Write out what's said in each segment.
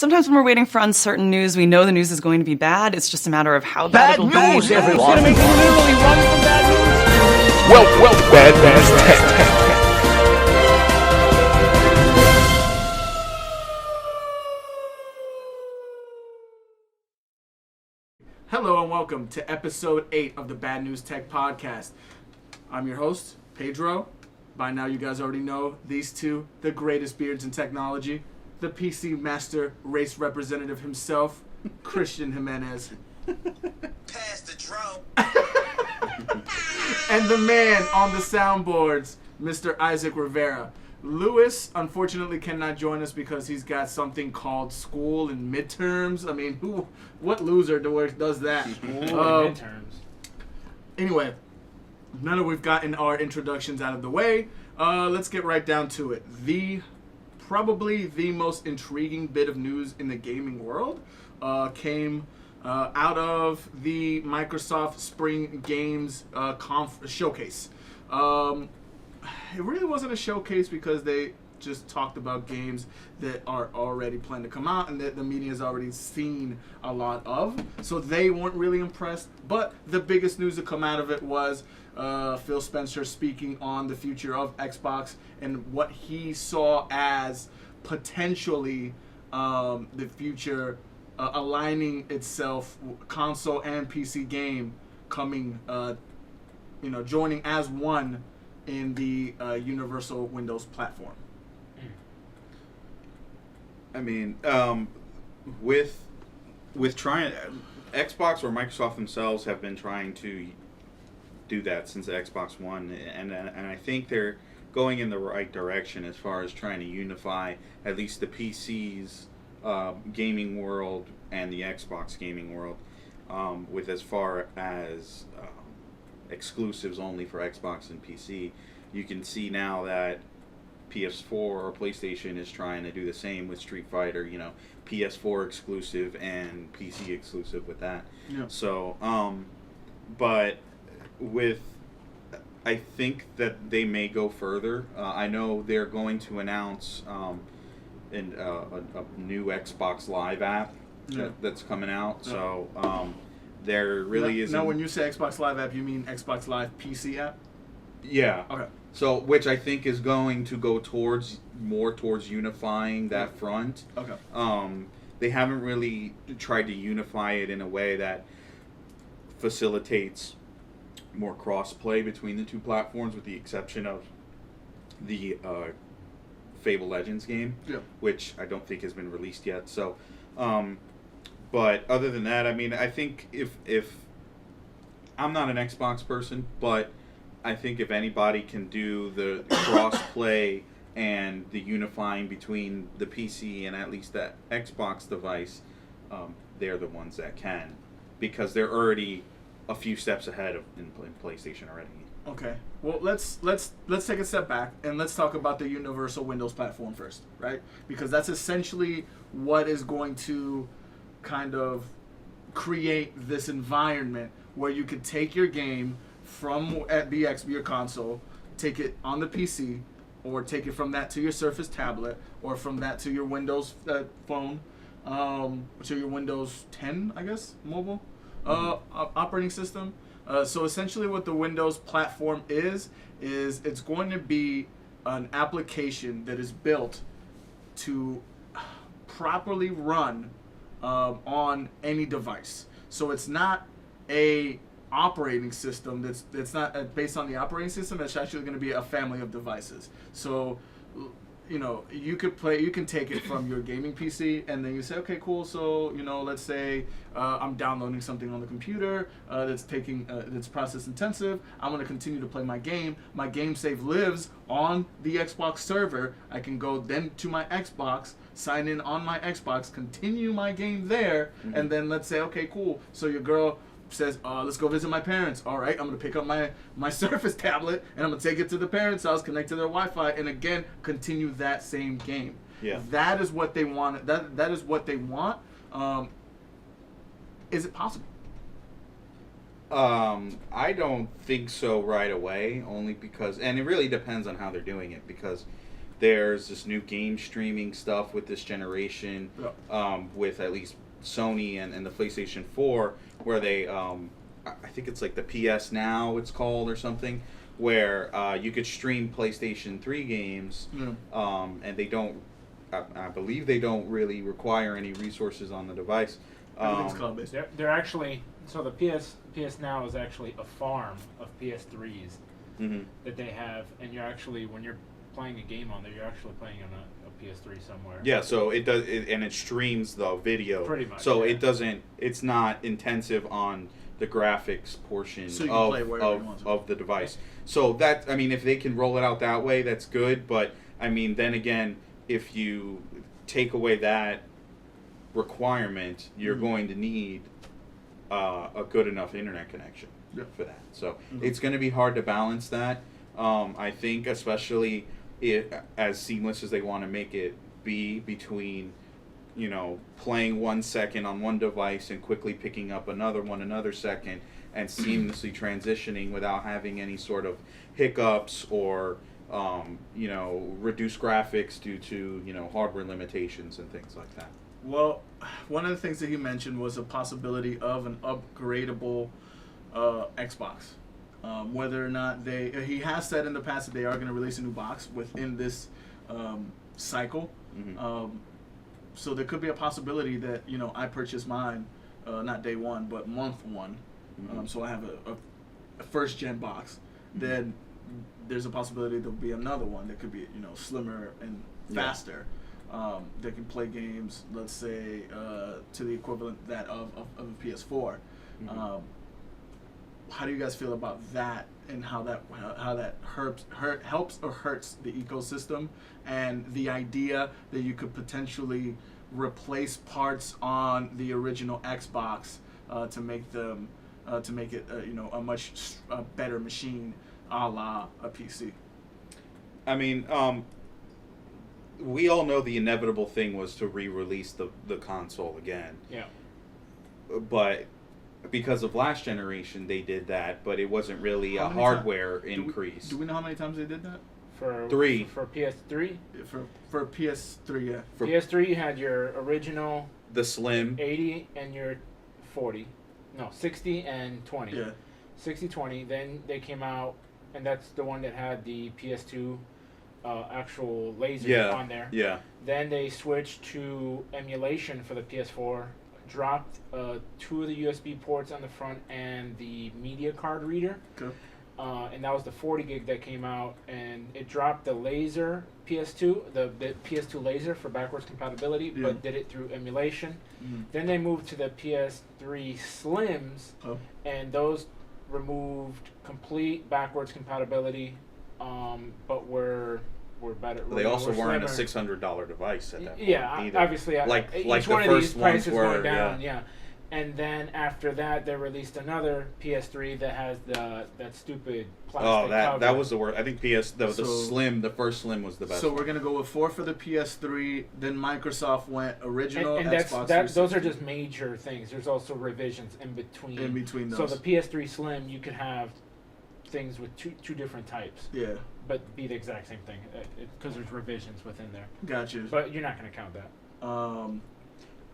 Sometimes when we're waiting for uncertain news, we know the news is going to be bad. It's just a matter of how bad it'll be. Bad news, everyone! It's gonna make you literally run from bad news. Well, BadNewsTech. Hello and welcome to episode 8 of the BadNewsTech Podcast. I'm your host, Pedro. By now you guys already know these two, the greatest beards in technology. The PC Master Race Representative himself, Christian Jimenez. Pass the drone. And the man on the soundboards, Mr. Isaac Rivera. Lewis, unfortunately, cannot join us because he's got something called school and midterms. I mean, what loser does that? School and midterms. Anyway, now that we've gotten our introductions out of the way, let's get right down to it. Probably the most intriguing bit of news in the gaming world came out of the Microsoft Spring Games showcase. It really wasn't a showcase because they just talked about games that are already planned to come out and that the media has already seen a lot of. So they weren't really impressed. But the biggest news to come out of it was Phil Spencer speaking on the future of Xbox and what he saw as potentially the future aligning itself, console and PC game coming, joining as one in the universal Windows platform. I mean, with trying, Xbox or Microsoft themselves have been trying to do that since the Xbox One, and I think they're going in the right direction as far as trying to unify at least the PC's gaming world and the Xbox gaming world, with as far as exclusives only for Xbox and PC. You can see now that PS4 or PlayStation is trying to do the same with Street Fighter, PS4 exclusive and PC exclusive with that. Yeah. So, but I think that they may go further. I know they're going to announce a new Xbox Live app that's coming out. Yeah. So there really isn't. Now, when you say Xbox Live app, you mean Xbox Live PC app? Yeah. Okay. So, which I think is going to go more towards unifying that front. Okay. They haven't really tried to unify it in a way that facilitates more cross-play between the two platforms, with the exception of the Fable Legends game, which I don't think has been released yet. So, but other than that, I mean, I think if I'm not an Xbox person, but I think if anybody can do the cross-play and the unifying between the PC and at least that Xbox device, they're the ones that can, because they're already a few steps ahead in PlayStation already. Okay. Well, let's take a step back and let's talk about the universal Windows platform first, right? Because that's essentially what is going to kind of create this environment where you could take your game from your console, take it on the PC, or take it from that to your Surface tablet, or from that to your Windows phone, to your Windows 10, I guess, mobile operating system. So essentially what the Windows platform is it's going to be an application that is built to properly run on any device. So it's not a operating system that's not based on the operating system. It's actually going to be a family of devices. So you can take it from your gaming PC, and then you say, okay, cool. So let's say I'm downloading something on the computer that's process intensive. I'm going to continue to play my game. My game save lives on the Xbox server. I can go then to my Xbox, sign in on my Xbox, continue my game there, and then let's say, okay, cool. So your girl says, let's go visit my parents. All right, I'm going to pick up my Surface tablet, and I'm going to take it to the parents' house, connect to their Wi-Fi, and again, continue that same game. Yeah. That is what they want. That is what they want. Is it possible? I don't think so right away, only because, and it really depends on how they're doing it, because there's this new game streaming stuff with this generation, with at least Sony and the PlayStation 4, where they, I think it's like the PS Now it's called or something, where you could stream PlayStation 3 games, and they don't, I believe they don't really require any resources on the device. Everything's cloud-based. They're actually, so the PS Now is actually a farm of PS3s that they have, and you're actually, when you're playing a game on there, you're actually playing on a PS3 somewhere. Yeah, so it does, and it streams the video. Pretty much. So yeah. it doesn't, it's not intensive on the graphics portion So you can play wherever you want to. of the device. So that, I mean, if they can roll it out that way, that's good. But I mean, then again, if you take away that requirement, you're going to need a good enough internet connection for that. So it's going to be hard to balance that. I think, especially as seamless as they want to make it be between, you know, playing 1 second on one device and quickly picking up another second, and seamlessly transitioning without having any sort of hiccups or you know, reduced graphics due to, you know, hardware limitations and things like that. Well, one of the things that he mentioned was a possibility of an upgradable Xbox. Whether or not he has said in the past that they are going to release a new box within this cycle. So there could be a possibility that, you know, I purchase mine, not day one, but month one. So I have a first gen box. Then there's a possibility there'll be another one that could be, you know, slimmer and faster. That can play games, let's say, to the equivalent that of a PS4. How do you guys feel about that, and how that helps or hurts the ecosystem, and the idea that you could potentially replace parts on the original Xbox to make it you know, a much better machine, a la a PC? I mean, we all know the inevitable thing was to re-release the console again. Yeah. But because of last generation, they did that, but it wasn't really a hardware increase. Do we know how many times they did that? For 3. For PS3? For PS3, yeah. For PS3, you had your original the Slim. 80 and your 40. No, 60 and 20. Yeah. 60-20. Then they came out, and that's the one that had the PS2 actual laser on there. Yeah. Then they switched to emulation for the PS4, dropped 2 of the USB ports on the front and the media card reader. Okay. And that was the 40 gig that came out, and it dropped the laser PS2, the PS2 laser for backwards compatibility, but did it through emulation. Then they moved to the PS3 Slims, and those removed complete backwards compatibility, but were better. They also weren't slimmer. a $600 device at that point. Yeah, either. obviously. Like each the one of first these prices ones were, going down. Yeah. And then after that, they released another PS3 that has that stupid plastic cover. That was the worst. I think the So- Slim, the first Slim was the best. So we're gonna go with 4 for the PS3. Then Microsoft went original and Xbox. those are just major things. There's also revisions in between. In between those. So the PS3 Slim, you could have things with two different types, Yeah, but be the exact same thing because there's revisions within there. gotcha. But you're not going to count that.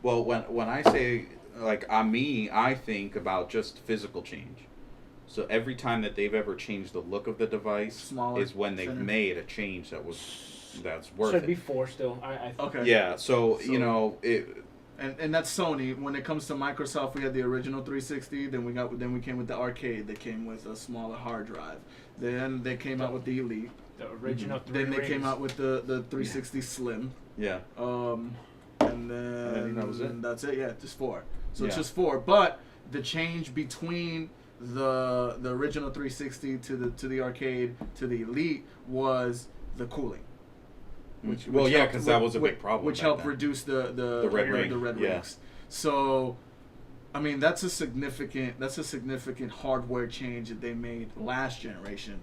Well, when I say, like, I think about just physical change. So every time that they've ever changed the look of the device Smaller, is when they've thinner. made a change that's worth Should it. be 4 still. I Okay. Yeah, so you know it. And that's Sony. When it comes to Microsoft, we had the original 360. Then we came with the arcade. That came with a smaller hard drive. Then they came out with the Elite. The original 3 Then they rings. came out with the 360 Slim. Yeah. And then that was it? That's it. Yeah, just 4. So it's Yeah. just 4. But the change between the original 360 to the arcade to the Elite was the cooling. Which yeah, helped- 'cause that was a big problem Which back helped then. reduce the red ring, the red yeah. rings. So, I mean, that's a significant hardware change that they made last generation.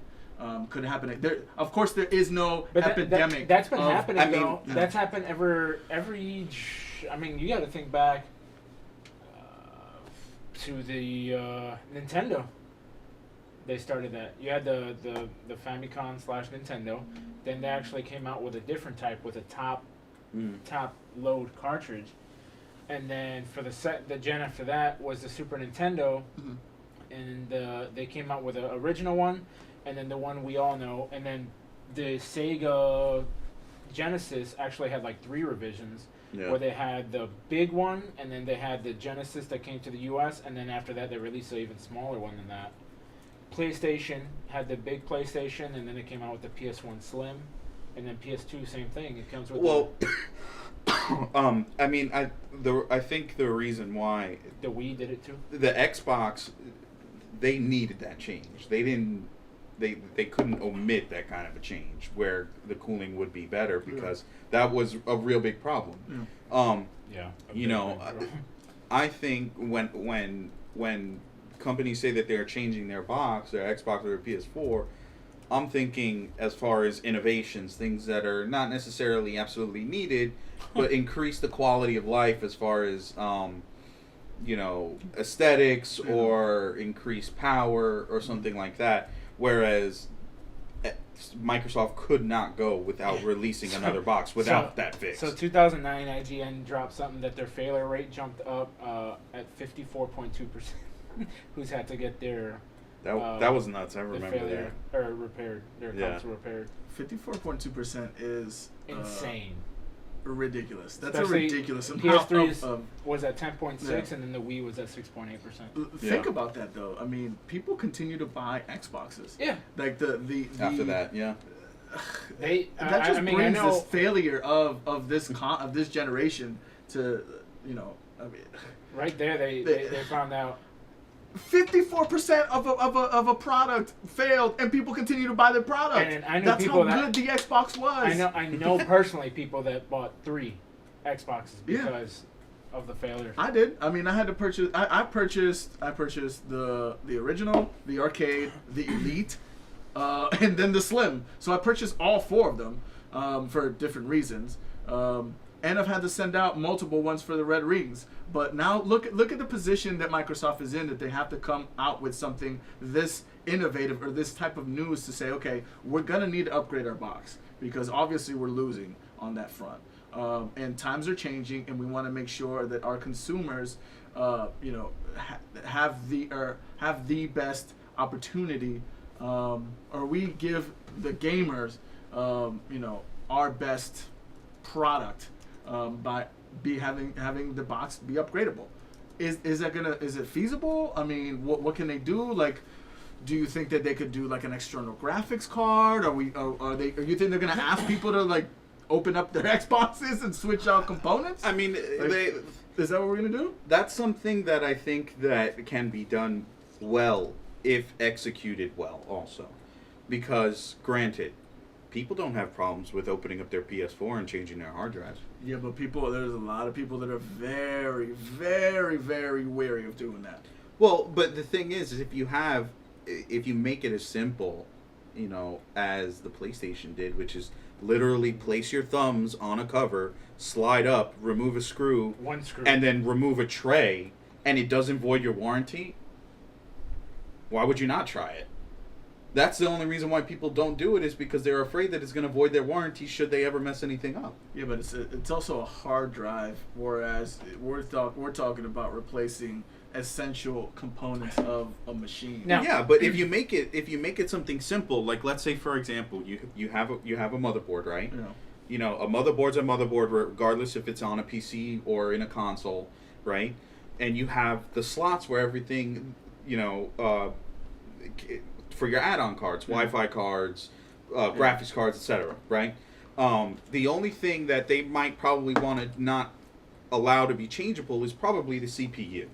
Could happen. Of course, there is no But epidemic. that's been of- happening, I mean, though. yeah. That's happened every. I mean, you got to think back to the Nintendo. They started that. You had the Famicom / Nintendo. Then they actually came out with a different type with a top load cartridge. And then for the gen after that was the Super Nintendo, and they came out with an original one, and then the one we all know, and then the Sega Genesis actually had like 3 revisions, where they had the big one, and then they had the Genesis that came to the U.S., and then after that they released an even smaller one than that. PlayStation had the big PlayStation, and then it came out with the PS1 Slim, and then PS2 same thing. It comes with I mean, I think the reason why the Wii did it too. The Xbox, they needed that change. They couldn't omit that kind of a change where the cooling would be better because that was a real big problem. I think when companies say that they're changing their box, their Xbox or their PS4, I'm thinking as far as innovations, things that are not necessarily absolutely needed, but increase the quality of life as far as aesthetics or increase power or something like that. Whereas Microsoft could not go without releasing another box without that fix. So 2009, IGN dropped something that their failure rate jumped up at 54.2%. Who's had to get their that was nuts. I remember failure, or repaired. Their console repaired. 54.2% is insane. Ridiculous. That's Especially a ridiculous amount. PS3 was at 10.6, and then the Wii was at 6.8%. Think about that though. I mean, people continue to buy Xboxes. Yeah. Like the after that, that just brings this failure of this generation to right there they found out 54% of a product failed, and people continue to buy the product. And I know that's people how good the Xbox was. I know personally people that bought 3 Xboxes because of the failure. I did. I mean, I had to purchase. I purchased the original, the arcade, the Elite, and then the Slim. So I purchased all 4 of them for different reasons. And I've had to send out multiple ones for the Red Rings. But now look at the position that Microsoft is in, that they have to come out with something this innovative or this type of news to say, okay, we're going to need to upgrade our box because obviously we're losing on that front. And times are changing, and we want to make sure that our consumers, have the best opportunity, or we give the gamers, our best product. By having the box be upgradable. Is it feasible? I mean, what can they do? Like, do you think that they could do like an external graphics card? Are you think they're gonna ask people to like open up their Xboxes and switch out components? I mean, is that what we're gonna do? That's something that I think that can be done well if executed well also, because granted, people don't have problems with opening up their PS4 and changing their hard drives. Yeah, but there's a lot of people that are very, very, very wary of doing that. Well, but the thing is if you make it as simple, as the PlayStation did, which is literally place your thumbs on a cover, slide up, remove a screw, one screw, and then remove a tray, and it doesn't void your warranty, why would you not try it? That's the only reason why people don't do it, is because they're afraid that it's going to void their warranty should they ever mess anything up. Yeah, but it's also a hard drive, whereas we're talking about replacing essential components of a machine. Now, yeah, but if you make it something simple, like let's say for example, you have a motherboard, right? Yeah. A motherboard's a motherboard regardless if it's on a PC or in a console, right? And you have the slots where everything, for your add-on cards, Wi-Fi cards, graphics cards, etc., right? The only thing that they might probably want to not allow to be changeable is probably the CPU,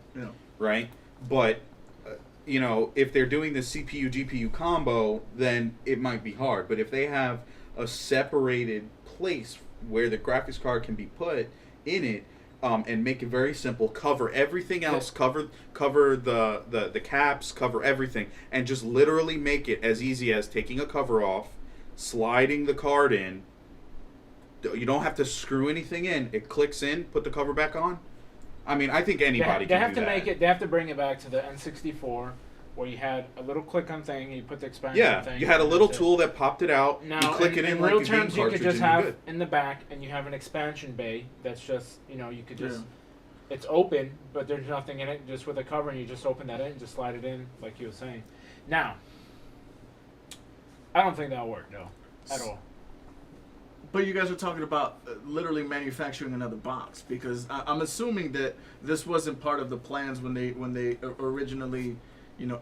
right? But, if they're doing the CPU-GPU combo, then it might be hard. But if they have a separated place where the graphics card can be put in it, and make it very simple, cover everything else, cover the caps, cover everything, and just literally make it as easy as taking a cover off, sliding the card in. You don't have to screw anything in. It clicks in, put the cover back on. I mean, I think anybody can do that. They have to bring it back to the N64, where you had a little click-on thing, you put the expansion Yeah, thing. you had a and little that's it. tool that popped it out. Now, you click it in like real a game terms, you cartridge could just and you're have good. in the back, and you have an expansion bay that's just, you could just, Yeah. it's open, but there's nothing in it, just with a cover, and you just open that in and just slide it in, like you were saying. Now, I don't think that'll work, though, at all. But you guys are talking about literally manufacturing another box, because I'm assuming that this wasn't part of the plans when they originally,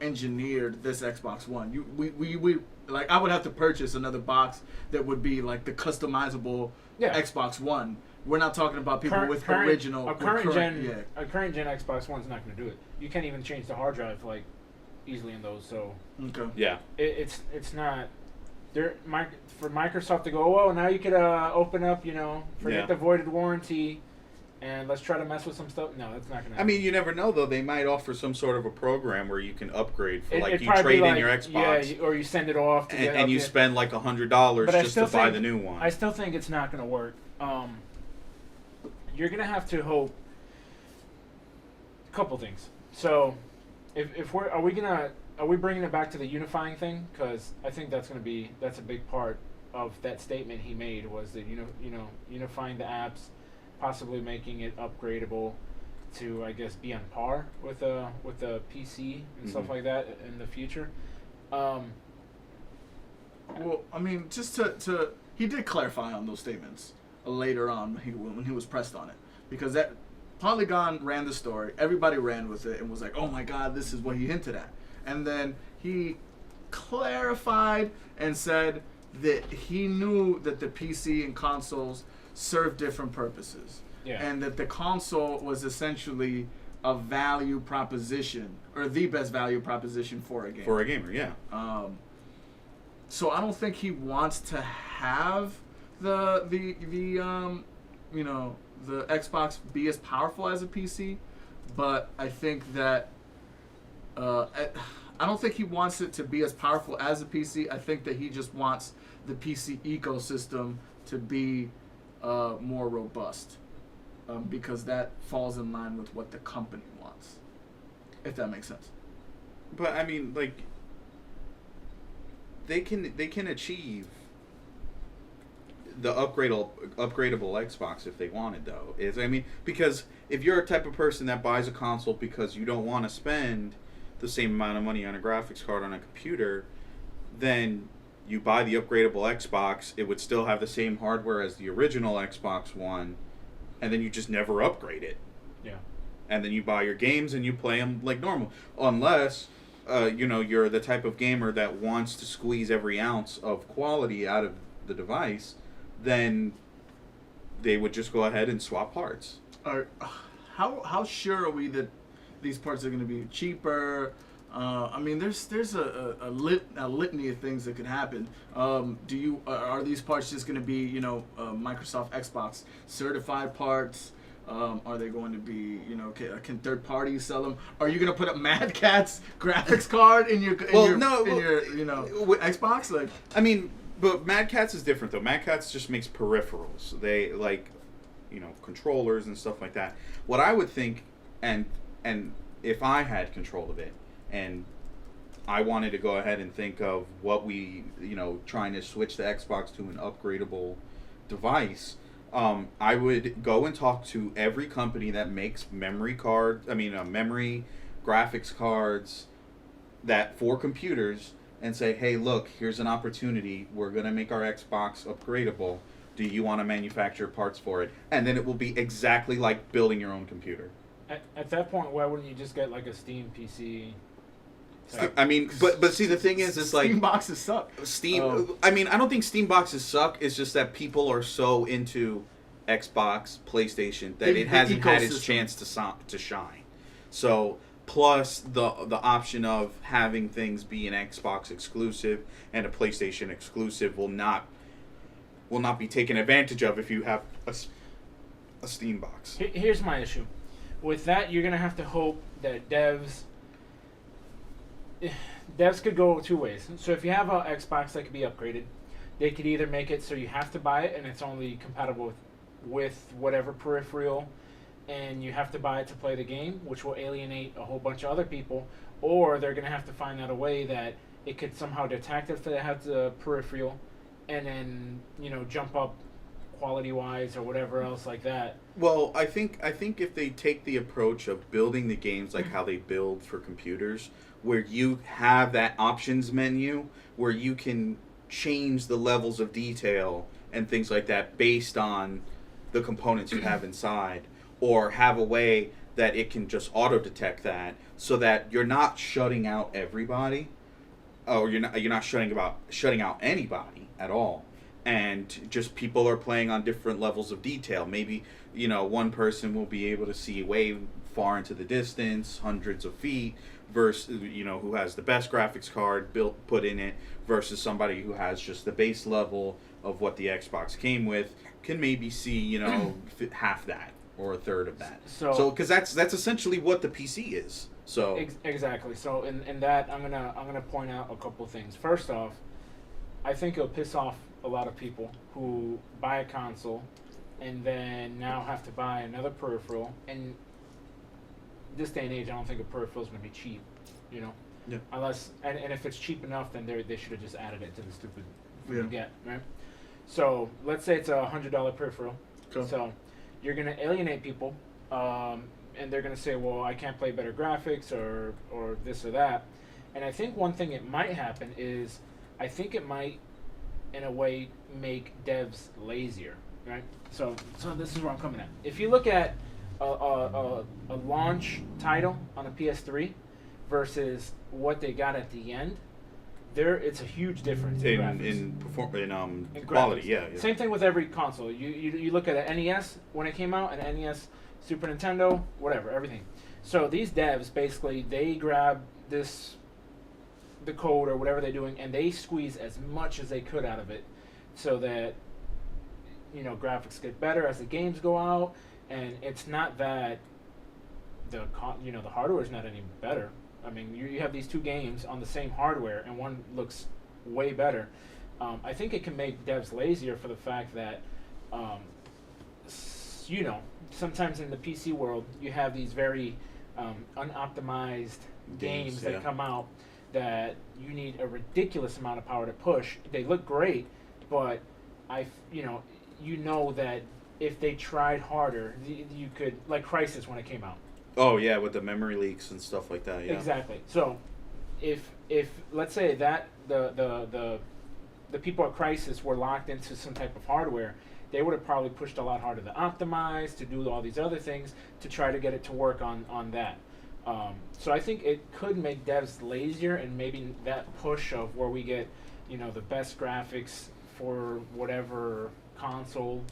engineered this Xbox One. We like, I would have to purchase another box that would be like the customizable Xbox One. We're not talking about people with original. A current gen Xbox One's not going to do it. You can't even change the hard drive like easily in those. So okay, yeah, it's not. For Microsoft to go, oh, now you could open up, forget the voided warranty, and let's try to mess with some stuff. No, that's not going to happen. I mean, you never know, though. They might offer some sort of a program where you can upgrade for, It'd you probably trade be in your Xbox. Yeah, or you send it off. And you spend like $100 just to buy the new one. I still think it's not going to work. You're going to have to hope a couple things. So, are we bringing it back to the unifying thing? Because I think that's a big part of that statement he made, was that unifying the apps, possibly making it upgradable to, I guess, be on par with a PC and stuff like that in the future. Well, I mean, just to he did clarify on those statements later on when he was pressed on it, because that Polygon ran the story, everybody ran with it and was like, oh my God, this is what he hinted at. And then he clarified and said that he knew that the PC and consoles serve different purposes. Yeah. And that the console was essentially a value proposition, or the best value proposition for a gamer. For a gamer, yeah. So I don't think he wants to have the Xbox be as powerful as a PC, but I think that I don't think he wants it to be as powerful as a PC. I think that he just wants the PC ecosystem to be more robust, because that falls in line with what the company wants, if that makes sense. But I mean, like, they can achieve the upgradable Xbox if they wanted, though. Because if you're a type of person that buys a console because you don't want to spend the same amount of money on a graphics card on a computer, then you buy the upgradable Xbox. It would still have the same hardware as the original Xbox One, and then you just never upgrade it. Yeah. And then you buy your games and you play them like normal, unless you're the type of gamer that wants to squeeze every ounce of quality out of the device. Then they would just go ahead and swap parts. How sure are we that these parts are going to be cheaper? I mean, there's a litany of things that could happen. Are these parts just going to be Microsoft Xbox certified parts? Are they going to be can third parties sell them? Are you going to put a Mad Catz graphics card in your Xbox? Like, I mean, but Mad Catz is different though. Mad Catz just makes peripherals. They controllers and stuff like that. What I would think, and if I had control of it, and I wanted to go ahead and think of what we, trying to switch the Xbox to an upgradable device, I would go and talk to every company that makes memory graphics cards that for computers, and say, hey, look, here's an opportunity. We're going to make our Xbox upgradable. Do you want to manufacture parts for it? And then it will be exactly like building your own computer. At that point, why wouldn't you just get like a Steam PC? I mean, but see, the thing is, it's like Steam boxes suck. I mean, I don't think Steam boxes suck. It's just that people are so into Xbox, PlayStation that it hasn't had its chance to shine. So plus the option of having things be an Xbox exclusive and a PlayStation exclusive will not be taken advantage of if you have a Steam box. Here's my issue. With that, you're going to have to hope that devs could go two ways. So if you have an Xbox that could be upgraded, they could either make it so you have to buy it and it's only compatible with whatever peripheral and you have to buy it to play the game, which will alienate a whole bunch of other people, or they're going to have to find out a way that it could somehow detect if they have the peripheral, and then jump up quality-wise or whatever else like that. Well, I think if they take the approach of building the games like how they build for computers, where you have that options menu where you can change the levels of detail and things like that based on the components you have inside, or have a way that it can just auto-detect that, so that you're not shutting out everybody, or you're not shutting out anybody at all, and just people are playing on different levels of detail. Maybe one person will be able to see way far into the distance, hundreds of feet, versus who has the best graphics card put in it, versus somebody who has just the base level of what the Xbox came with, can maybe see half that or a third of that. So because that's essentially what the PC is. So exactly. So in that, I'm gonna point out a couple things. First off, I think it'll piss off a lot of people who buy a console and then now have to buy another peripheral. And this day and age, I don't think a peripheral is gonna be cheap. Yeah. Unless and if it's cheap enough, then they should have just added it to the stupid Yeah. you get, right? So let's say it's $100 peripheral. Okay. So you're gonna alienate people, and they're gonna say, "Well, I can't play better graphics or this or that." And I think one thing it might happen is, I think it might, in a way, make devs lazier, right? So this is where I'm coming at. If you look at a launch title on a PS3 versus what they got at the end, it's a huge difference in graphics. Quality. Yeah. Same thing with every console. You look at an NES when it came out, an NES, Super Nintendo, whatever, everything. So these devs basically, they grab the code or whatever they're doing, and they squeeze as much as they could out of it, so that graphics get better as the games go out. And it's not that the hardware is not any better. I mean, you have these two games on the same hardware, and one looks way better. I think it can make devs lazier for the fact that, sometimes in the PC world, you have these very unoptimized games that come out that you need a ridiculous amount of power to push. They look great, but that if they tried harder, you could, like Crysis when it came out. Oh yeah, with the memory leaks and stuff like that. Yeah. Exactly. So, if let's say that the people at Crysis were locked into some type of hardware, they would have probably pushed a lot harder to optimize, to do all these other things, to try to get it to work on that. So I think it could make devs lazier, and maybe that push of where we get, the best graphics for whatever console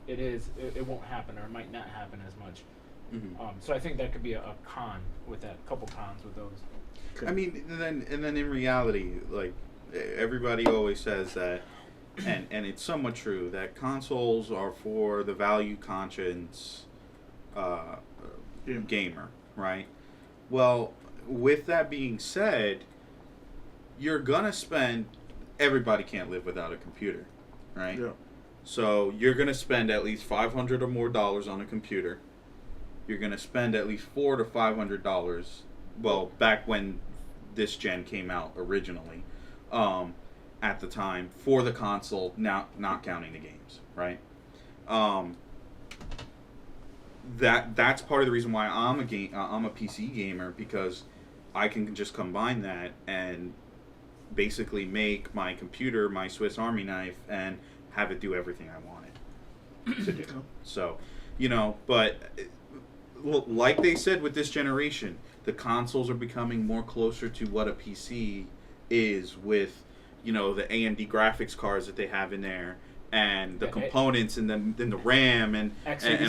it won't happen, or it might not happen as much. Mm-hmm. So I think that could be a con with that. A couple cons with those. Okay. I mean, and then in reality, like everybody always says that, and it's somewhat true, that consoles are for the value conscious gamer, right? Well, with that being said, you're gonna spend. Everybody can't live without a computer, right? Yeah. So you're gonna spend at least $500 or more on a computer. You're gonna spend at least $400 to $500. Well, back when this gen came out originally, at the time for the console. Now, not counting the games, right? That's part of the reason why I'm a PC gamer, because I can just combine that and basically make my computer my Swiss Army knife and have it do everything I want it to do. So, but like they said with this generation, the consoles are becoming more closer to what a PC is, with the AMD graphics cards that they have in there, and the components, and the RAM and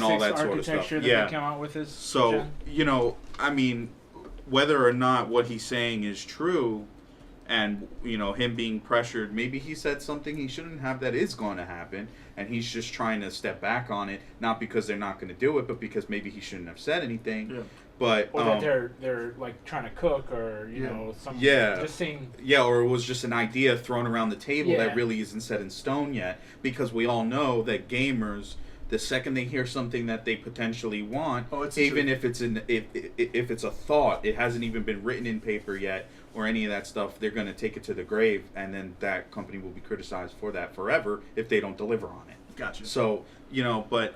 all that sort of stuff. That they come out with this. So gen. I mean, whether or not what he's saying is true, and him being pressured, maybe he said something he shouldn't have that is going to happen, and he's just trying to step back on it, not because they're not going to do it, but because maybe he shouldn't have said anything. Yeah. But or that they're like trying to cook, or something. Just saying. Yeah, or it was just an idea thrown around the table that really isn't set in stone yet, because we all know that gamers The second they hear something that they potentially want, even if it's if it's a thought, it hasn't even been written in paper yet or any of that stuff, they're going to take it to the grave, and then that company will be criticized for that forever if they don't deliver on it. Gotcha. So, but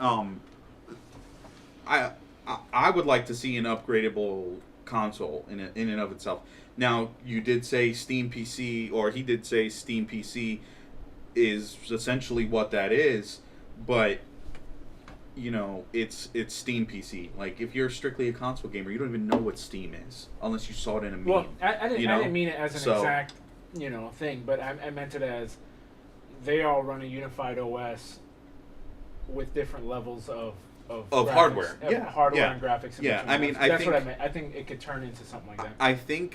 I would like to see an upgradable console in and of itself. Now, you did say Steam PC, or he did say Steam PC is essentially what that is, but it's Steam PC. Like, if you're strictly a console gamer, you don't even know what Steam is unless you saw it in a meme. Well, I didn't mean it as an exact thing, but I meant it as they all run a unified OS with different levels of hardware, hardware and graphics. I mean, that's what I meant. I think it could turn into something like that.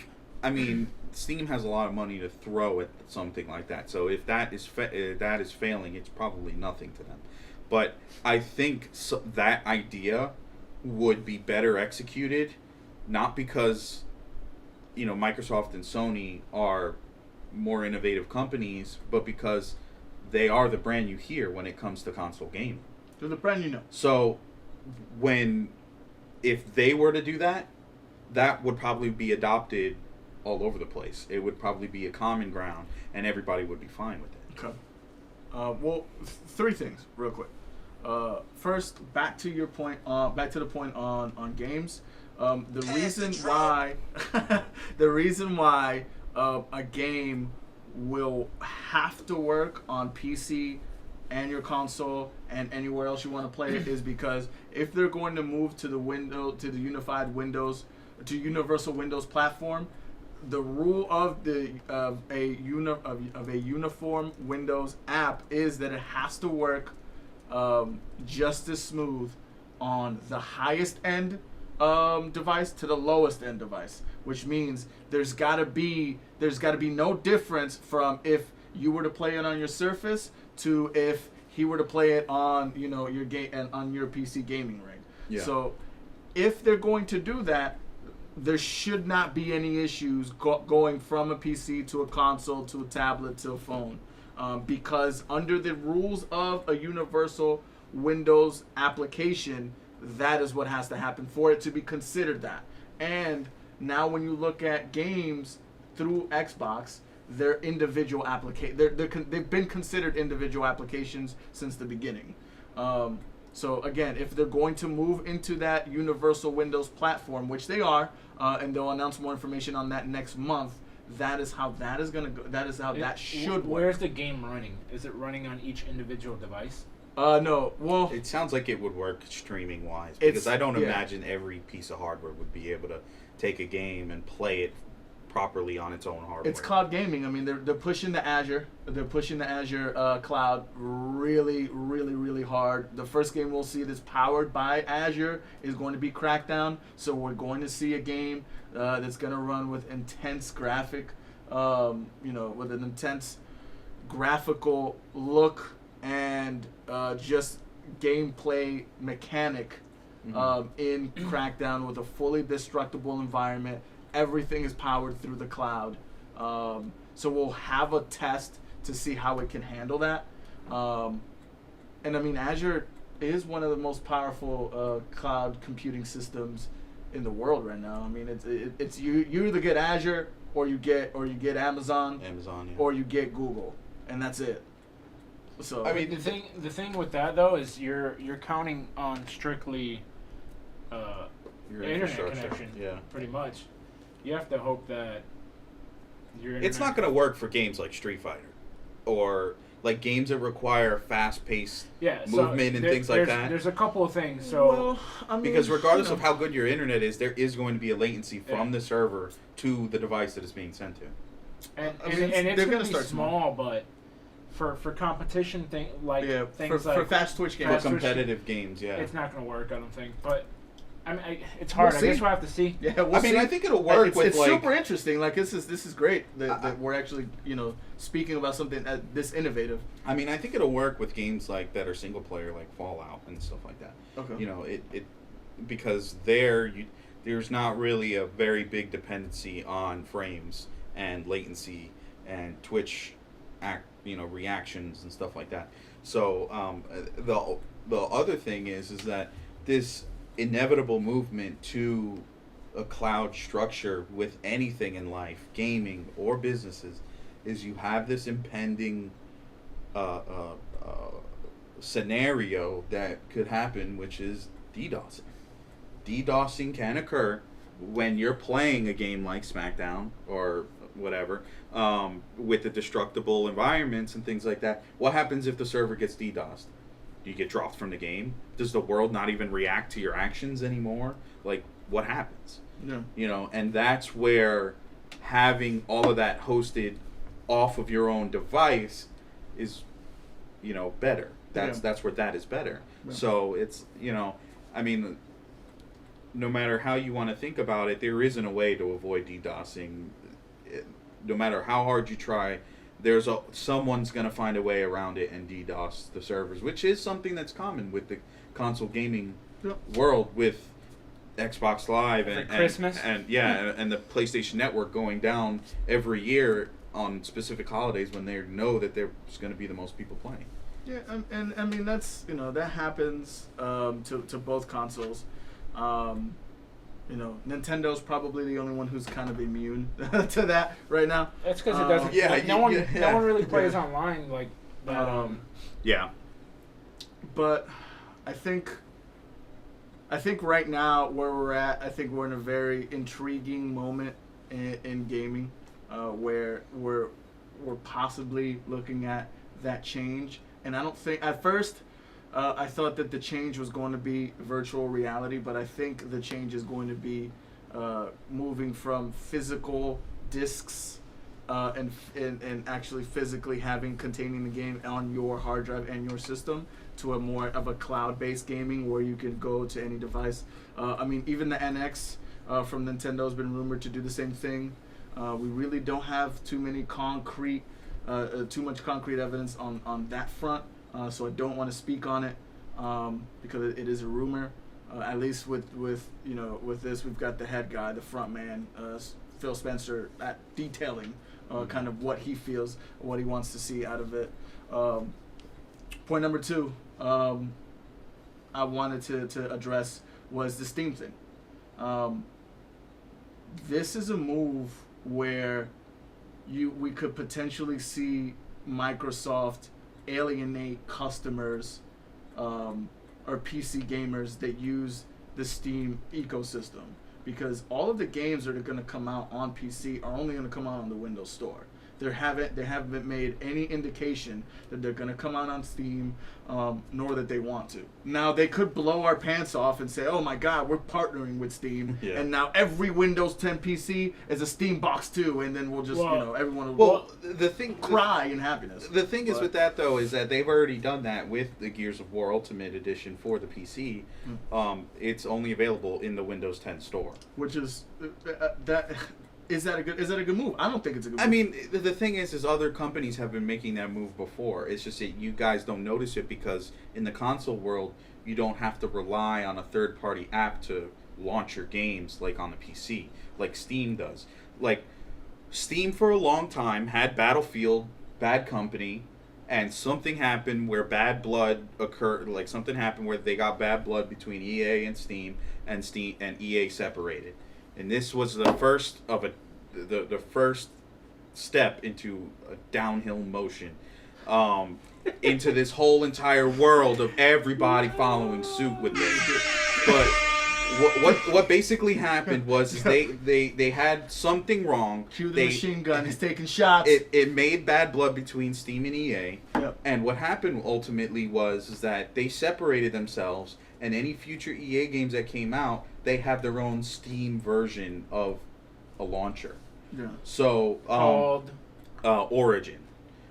I mean, Steam has a lot of money to throw at something like that. So if that is failing, it's probably nothing to them. But I think that idea would be better executed, not because Microsoft and Sony are more innovative companies, but because they are the brand you hear when it comes to console gaming. They're the brand you know. So if they were to do that, that would probably be adopted all over the place. It would probably be a common ground, and everybody would be fine with it. Okay. Well, three things real quick. First, back to your point. Back to the point on games. The reason why a game will have to work on PC and your console and anywhere else you want to play it is because if they're going to move to the unified Windows, to universal Windows platform, the rule of a uniform Windows app is that it has to work just as smooth on the highest end device to the lowest end device, which means there's got to be no difference from if you were to play it on your Surface to if he were to play it on your game and on your PC gaming rig. Yeah. So if they're going to do that, there should not be any issues going from a PC to a console to a tablet to a phone, because under the rules of a universal Windows application, that is what has to happen for it to be considered that. And now when you look at games through Xbox, they're individual they've been considered individual applications since the beginning. So again, if they're going to move into that universal Windows platform, which they are, and they'll announce more information on that next month, that is how that is going to go. That is how that should work. Where's the game running? Is it running on each individual device? No. Well, it sounds like it would work streaming wise, because I don't imagine every piece of hardware would be able to take a game and play it properly on its own hardware. It's cloud gaming. I mean, they're pushing the Azure. They're pushing the Azure cloud really, really, really hard. The first game we'll see that's powered by Azure is going to be Crackdown. So we're going to see a game that's going to run with intense graphic, with an intense graphical look and just gameplay mechanic in Crackdown with a fully destructible environment. Everything is powered through the cloud. So we'll have a test to see how it can handle that. And I mean, Azure is one of the most powerful cloud computing systems in the world right now. I mean, it's you either get Azure or you get Amazon, or you get Google, and that's it. So I mean, the thing with that though is you're counting on strictly your internet connection, pretty much. You have to hope that your internet... It's not going to work for games like Street Fighter or like games that require fast-paced movement and things like that. There's a couple of things. So because regardless of how good your internet is, there is going to be a latency from the server to the device that it's being sent to. And it's going to be small, but for competition things like for fast Twitch games, for competitive games, it's not going to work. I don't think, but. I mean, it's hard. I guess we'll have to see. Yeah, we'll see. I think it'll work. It's super interesting. Like this is great that we're actually speaking about something this innovative. I mean, I think it'll work with games like that are single player, like Fallout and stuff like that. Okay. It because there's not really a very big dependency on frames and latency and Twitch reactions and stuff like that. So the other thing is that this inevitable movement to a cloud structure with anything in life, gaming or businesses, is you have this impending scenario that could happen, which is DDoSing. DDoSing can occur when you're playing a game like SmackDown or whatever, with the destructible environments and things like that. What happens if the server gets DDoSed? Do you get dropped from the game? Does the world not even react to your actions anymore? Like, what happens? No. You know, and that's where having all of that hosted off of your own device is, you know, better. That's where that is better. Yeah. So it's, you know, I mean, no matter how you want to think about it, there isn't a way to avoid DDoSing. No matter how hard you try, someone's going to find a way around it and DDoS the servers, which is something that's common with the console gaming world, with Xbox Live and Christmas and the PlayStation Network going down every year on specific holidays when they know that there's going to be the most people playing. Yeah, and I mean that's, you know, that happens to both consoles. You know, Nintendo's probably the only one who's kind of immune to that right now. That's because it doesn't. Yeah, no one really plays online like that. Yeah. But I think right now where we're at, I think we're in a very intriguing moment in gaming, where we're possibly looking at that change. And I don't think at first I thought that the change was going to be virtual reality, but I think the change is going to be moving from physical discs and actually physically containing the game on your hard drive and your system to a more of a cloud-based gaming where you can go to any device. I mean, even the NX from Nintendo has been rumored to do the same thing. We really don't have too much concrete evidence on that front. So I don't want to speak on it because it is a rumor. At least with this, we've got the head guy, the front man, Phil Spencer, detailing kind of what he feels, what he wants to see out of it. Point number 2, I wanted to address was the Steam thing. This is a move where we could potentially see Microsoft alienate customers or PC gamers that use the Steam ecosystem, because all of the games that are going to come out on PC are only going to come out on the Windows Store. They haven't made any indication that they're going to come out on Steam, nor that they want to. Now, they could blow our pants off and say, oh my God, we're partnering with Steam, and now every Windows 10 PC is a Steam box too, and then we'll just, everyone will cry in happiness. The thing is with that, though, is that they've already done that with the Gears of War Ultimate Edition for the PC. It's only available in the Windows 10 store. Which is, Is that a good move? I don't think it's a good move. I mean, the thing is other companies have been making that move before. It's just that you guys don't notice it because in the console world, you don't have to rely on a third-party app to launch your games like on the PC, like Steam does. Like, Steam for a long time had Battlefield, Bad Company, and something happened where bad blood occurred. Like, something happened where they got bad blood between EA and Steam and EA separated. And this was the first of the first step into a downhill motion, into this whole entire world of everybody following suit with this. But what basically happened was they had something wrong. Cue the machine gun. He's taking shots. It made bad blood between Steam and EA. Yep. And what happened ultimately was that they separated themselves. And any future EA games that came out, they have their own Steam version of a launcher. Yeah. So called Origin.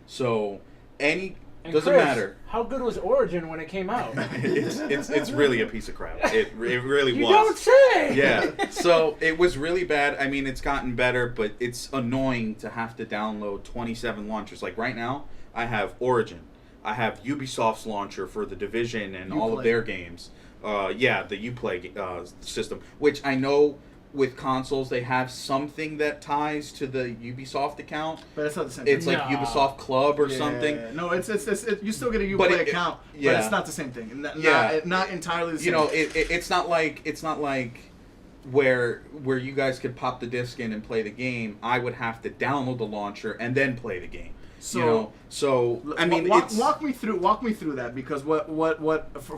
So doesn't Chris, matter. How good was Origin when it came out? it's really a piece of crap. It really was. You don't say. Yeah. So it was really bad. I mean, it's gotten better, but it's annoying to have to download 27 launchers. Like right now, I have Origin. I have Ubisoft's launcher for The Division and all of their games. The Uplay system, which I know with consoles, they have something that ties to the Ubisoft account. But it's not the same It's thing. like Ubisoft Club or something. No, it's you still get a But Uplay it- account, yeah. but it's not the same thing. Not entirely the same. You know, it's not like where you guys could pop the disc in and play the game. I would have to download the launcher and then play the game. So I mean, walk me through that, because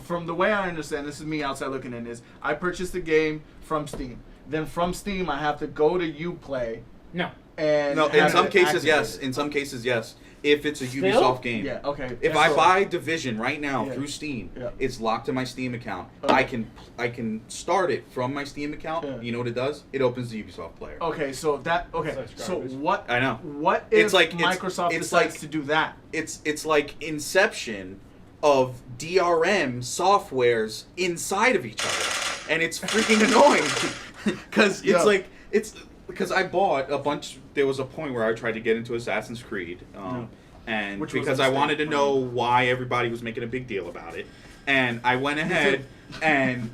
from the way I understand, this is me outside looking in, is I purchased the game from Steam. Then from Steam, I have to go to Uplay. No. And no, in some cases, activate yes. it. In some cases, yes. If it's a Still? Ubisoft game. Yeah. Okay. If I buy Division right now through Steam, Yeah. it's locked to my Steam account. Okay. I can start it from my Steam account. Yeah. You know what it does? It opens the Ubisoft player. Okay. So what? I know. What if It's like- Microsoft it's decides like- to do that? It's like Inception of DRM softwares inside of each other, and it's freaking annoying because because I bought a bunch. There was a point where I tried to get into Assassin's Creed, and Which was because a I mistake. wanted to know why everybody was making a big deal about it, and I went ahead and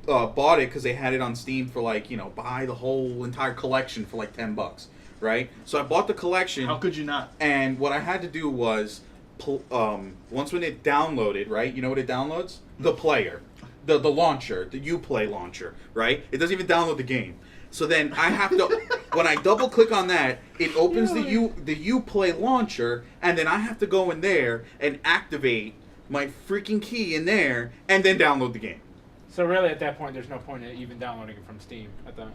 bought it because they had it on Steam for buy the whole entire collection for like $10, right? So I bought the collection. How could you not? And what I had to do was, once when it downloaded, right? You know what it downloads? The player, the launcher, the Uplay launcher, right? It doesn't even download the game. So then I have to, when I double click on that, it opens the Uplay launcher, and then I have to go in there and activate my freaking key in there, and then download the game. So really, at that point, there's no point in even downloading it from Steam. At that.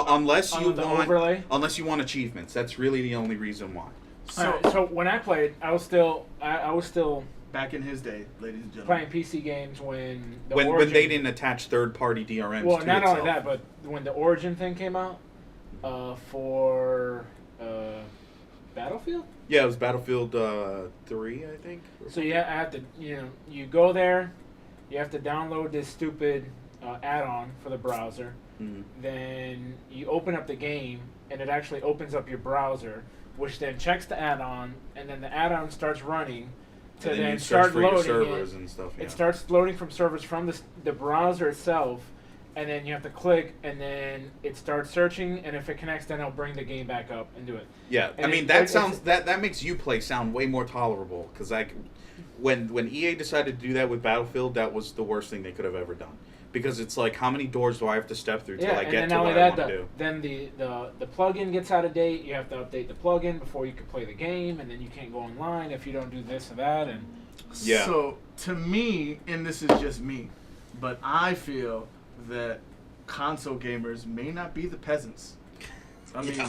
Unless you the want, overlay? unless you want achievements. That's really the only reason why. So when I played, I was still Back in his day, ladies and playing gentlemen. PC games when When they didn't attach third-party DRMs Well, to not itself. only that, but when the Origin thing came out for Battlefield. Yeah, it was Battlefield 3, I think. So I have to, you go there, you have to download this stupid add-on for the browser. Mhm. Then you open up the game, and it actually opens up your browser, which then checks the add-on, and then the add-on starts running to And then then you start search for your loading servers it. and stuff. Yeah. It starts loading from servers from the browser itself, and then you have to click, and then it starts searching, and if it connects, then it'll bring the game back up and do it. Yeah, And I mean that makes Uplay sound way more tolerable because when EA decided to do that with Battlefield, that was the worst thing they could have ever done. Because it's like, how many doors do I have to step through till I and get then to not what only I that, want to do? then the plugin gets out of date. You have to update the plugin before you can play the game, and then you can't go online if you don't do this or that. And Yeah. So to me, and this is just me, but I feel that console gamers may not be the peasants. I mean,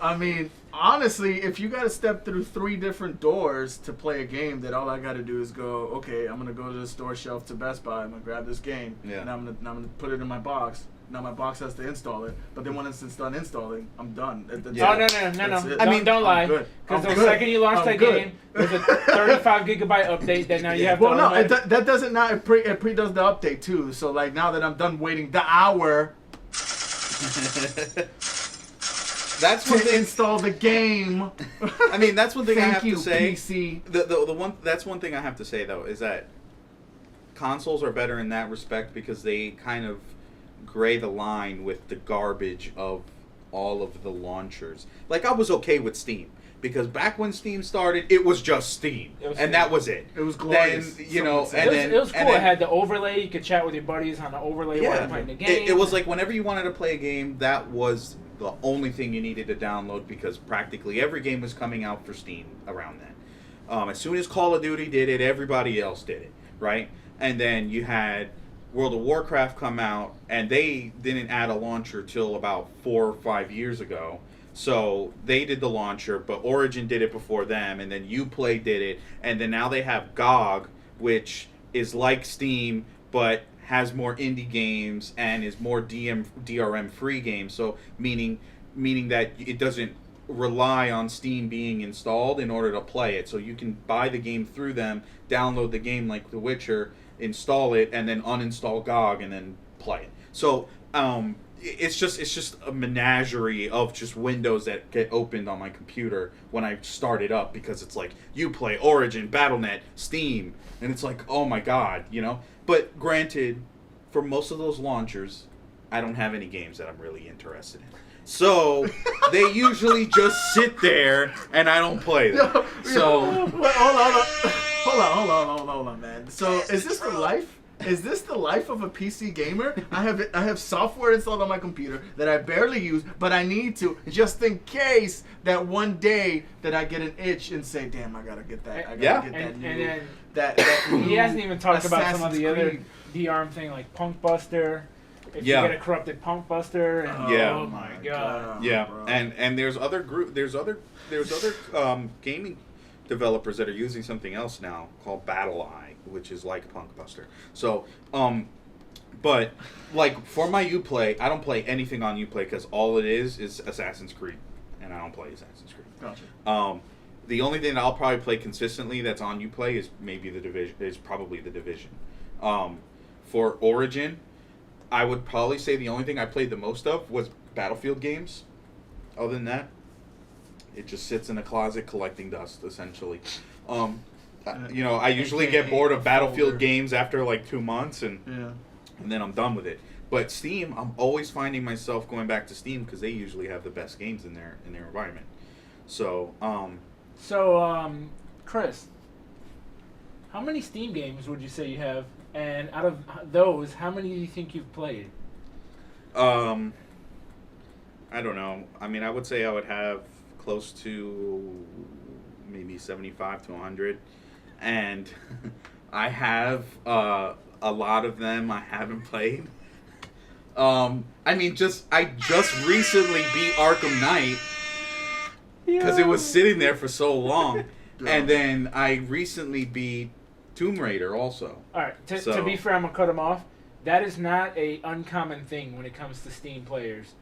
I mean, honestly, if you got to step through 3 different doors to play a game, that all I got to do is go, okay, I'm gonna go to the store shelf to Best Buy. I'm gonna grab this game, and I'm gonna put it in my box. Now my box has to install it, but then when it's done installing, I'm done. Oh no! I mean, don't lie, good. because I'm the good. second you launch I'm that good. game, there's a 35 gigabyte update that now you have to. Well, no, that doesn't not it pre does the update too. So like now that I'm done waiting the hour That's one to thing. install the game. I mean, that's one thing I Thank have you, to say. PC. The one thing I have to say though is that consoles are better in that respect because they kind of gray the line with the garbage of all of the launchers. Like, I was okay with Steam because back when Steam started, it was just Steam, and that was it. It was glorious. Then it was cool. It had the overlay. You could chat with your buddies on the overlay while you're playing the game. It was like whenever you wanted to play a game, that was the only thing you needed to download because practically every game was coming out for Steam around then. As soon as Call of Duty did it, everybody else did it, right? And then you had World of Warcraft come out, and they didn't add a launcher till about 4 or 5 years ago. So they did the launcher, but Origin did it before them, and then Uplay did it, and then now they have GOG, which is like Steam, but has more indie games and is more DRM free games. So meaning that it doesn't rely on Steam being installed in order to play it. So you can buy the game through them, download the game like The Witcher, install it, and then uninstall GOG and then play it. So it's just a menagerie of just windows that get opened on my computer when I start it up, because it's like Uplay, Origin, Battle.net, Steam, and it's like, oh my god, you know. But granted, for most of those launchers, I don't have any games that I'm really interested in. So they usually just sit there and I don't play them. So Wait, hold on, man. So is this the life? Is this the life of a PC gamer? I have software installed on my computer that I barely use, but I need to just in case that one day that I get an itch and say, "Damn, I gotta get that." I gotta get that and new. then That he hasn't even talked about some of the Assassin's other Creed. VR thing like Punk Buster. If Yeah. you get a corrupted Punk Buster, and Yeah. oh my god. yeah, bro. and there's other gaming developers that are using something else now called BattleEye, which is like Punkbuster. So, but like for my Uplay, I don't play anything on Uplay because all it is Assassin's Creed, and I don't play Assassin's Creed. Gotcha. The only thing that I'll probably play consistently that's on Uplay is maybe the Division. Is probably the Division. For Origin, I would probably say the only thing I played the most of was Battlefield games. Other than that, it just sits in a closet collecting dust, essentially. I usually get bored of Battlefield games after like 2 months, and then I'm done with it. But Steam, I'm always finding myself going back to Steam because they usually have the best games in their environment. So, Chris, how many Steam games would you say you have? And out of those, how many do you think you've played? I don't know. I mean, I would say I would have close to maybe 75 to 100. And I have a lot of them I haven't played. I just recently beat Arkham Knight because it was sitting there for so long. And then I recently beat Tomb Raider also. All right, to be fair, I'm going to cut him off. That is not a uncommon thing when it comes to Steam players.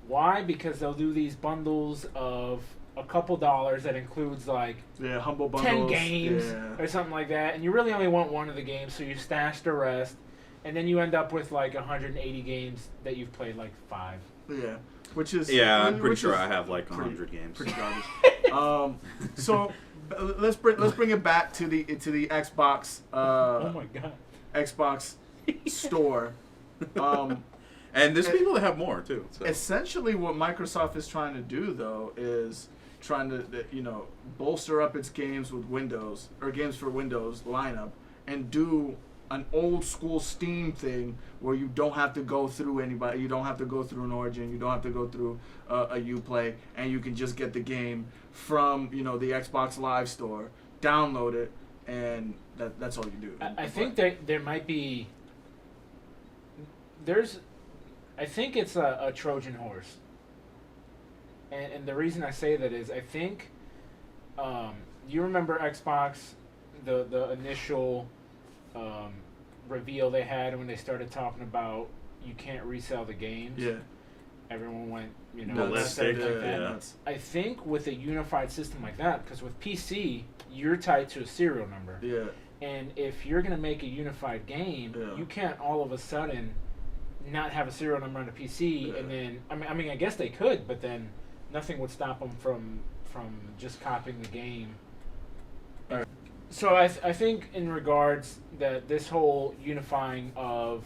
Why? Because they'll do these bundles of a couple dollars that includes like humble bundles, 10 games or something like that, and you really only want one of the games, so you stash the rest, and then you end up with like 180 games that you've played like 5. Yeah, which is I'm pretty sure I have like 100 games. Pretty garbage. So let's bring it back to the Xbox. Oh my god. Xbox store. And there's people that have more too. So. Essentially, what Microsoft is trying to do, though, is trying to bolster up its games with Windows or games for Windows lineup, and do an old school Steam thing where you don't have to go through anybody, you don't have to go through an Origin, you don't have to go through a Uplay, and you can just get the game from the Xbox Live store, download it, and that's all you do. I think there might be. I think it's a Trojan horse. And the reason I say that is I think you remember Xbox, the initial reveal they had when they started talking about you can't resell the games. Yeah. Everyone went, ballistic. like that. I think with a unified system like that, because with PC, you're tied to a serial number. Yeah. And if you're going to make a unified game, you can't all of a sudden not have a serial number on a PC, and then I mean I guess they could, but then nothing would stop them from just copying the game. So I think in regards that this whole unifying of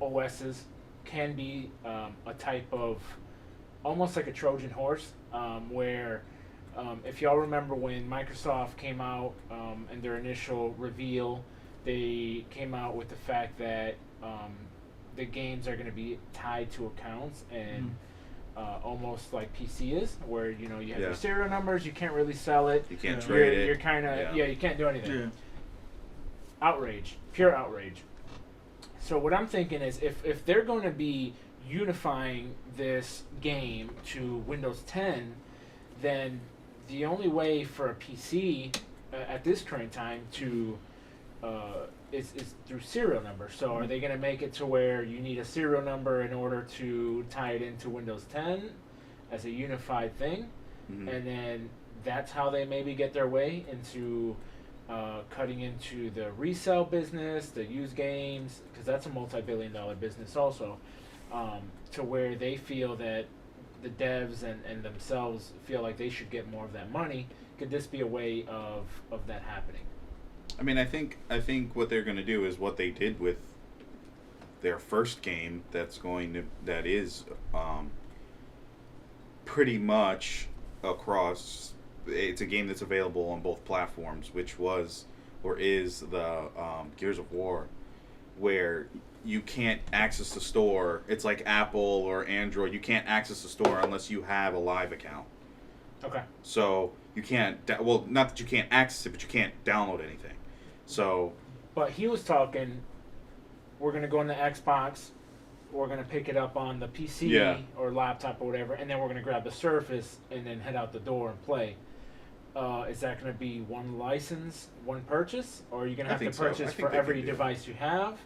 OSs can be a type of almost like a Trojan horse, where if y'all remember when Microsoft came out in their initial reveal, they came out with the fact that the games are going to be tied to accounts, and almost like PC is, where you have your serial numbers, you can't really sell it, you can't trade it, you're kind of you can't do anything. Yeah. Outrage, pure outrage. So what I'm thinking is if they're going to be unifying this game to Windows 10, then the only way for a PC at this current time to is through serial number. So are they going to make it to where you need a serial number in order to tie it into Windows 10 as a unified thing? Mm-hmm. And then that's how they maybe get their way into cutting into the resale business, the used games, because that's a multi-billion-dollar business also. to where they feel that the devs and themselves feel like they should get more of that money. Could this be a way of that happening? I mean, I think what they're going to do is what they did with their first game. That is pretty much across. It's a game that's available on both platforms, which was or is the Gears of War, where you can't access the store. It's like Apple or Android. You can't access the store unless you have a live account. Okay. So you can't. Well, not that you can't access it, but you can't download anything. So. But he was talking. We're gonna go on the Xbox. We're gonna pick it up on the PC or laptop or whatever, and then we're gonna grab the Surface and then head out the door and play. Is that gonna be one license, one purchase, or are you gonna have to purchase for every device you have?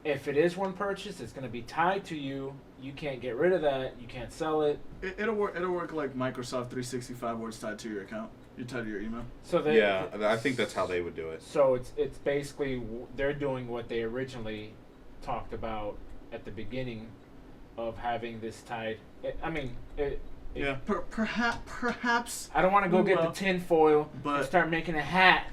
If it is one purchase, it's going to be tied to you. You can't get rid of that. You can't sell it. It'll work like Microsoft 365, where it's tied to your account. You're tied to your email. So I think that's how they would do it. So it's basically they're doing what they originally talked about at the beginning of having this tied. Perhaps. I don't want to go get the tin foil and start making a hat.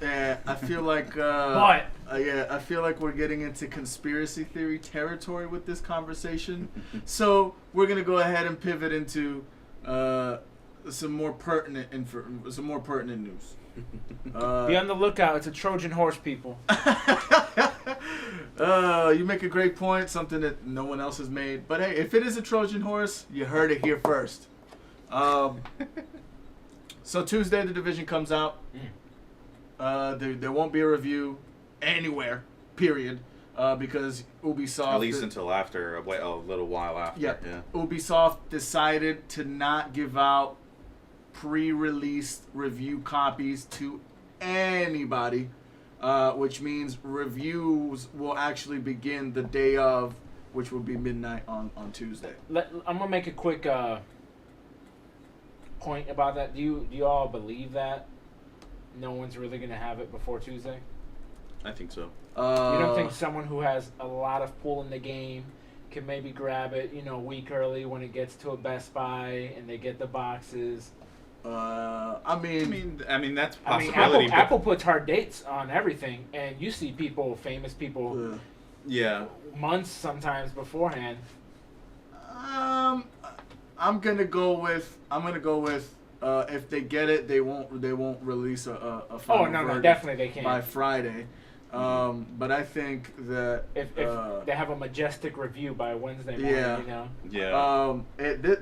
I feel like. But. I feel like we're getting into conspiracy theory territory with this conversation. So we're gonna go ahead and pivot into some more pertinent news. Be on the lookout. It's a Trojan horse, people. You make a great point. Something that no one else has made. But hey, if it is a Trojan horse, you heard it here first. So Tuesday, The Division comes out. There won't be a review anywhere, period, because Ubisoft... At least until after, a little while after. Yeah. Ubisoft decided to not give out pre-released review copies to anybody, which means reviews will actually begin the day of, which will be midnight on Tuesday. I'm going to make a quick point about that. Do you all believe that no one's really going to have it before Tuesday? I think so. You don't think someone who has a lot of pull in the game can maybe grab it, a week early when it gets to a Best Buy and they get the boxes? I mean that's a possibility. Apple puts hard dates on everything, and you see famous people, months sometimes beforehand. I'm gonna go with if they get it, they won't release a final verdict definitely they can't by Friday. But I think that if they have a majestic review by Wednesday morning,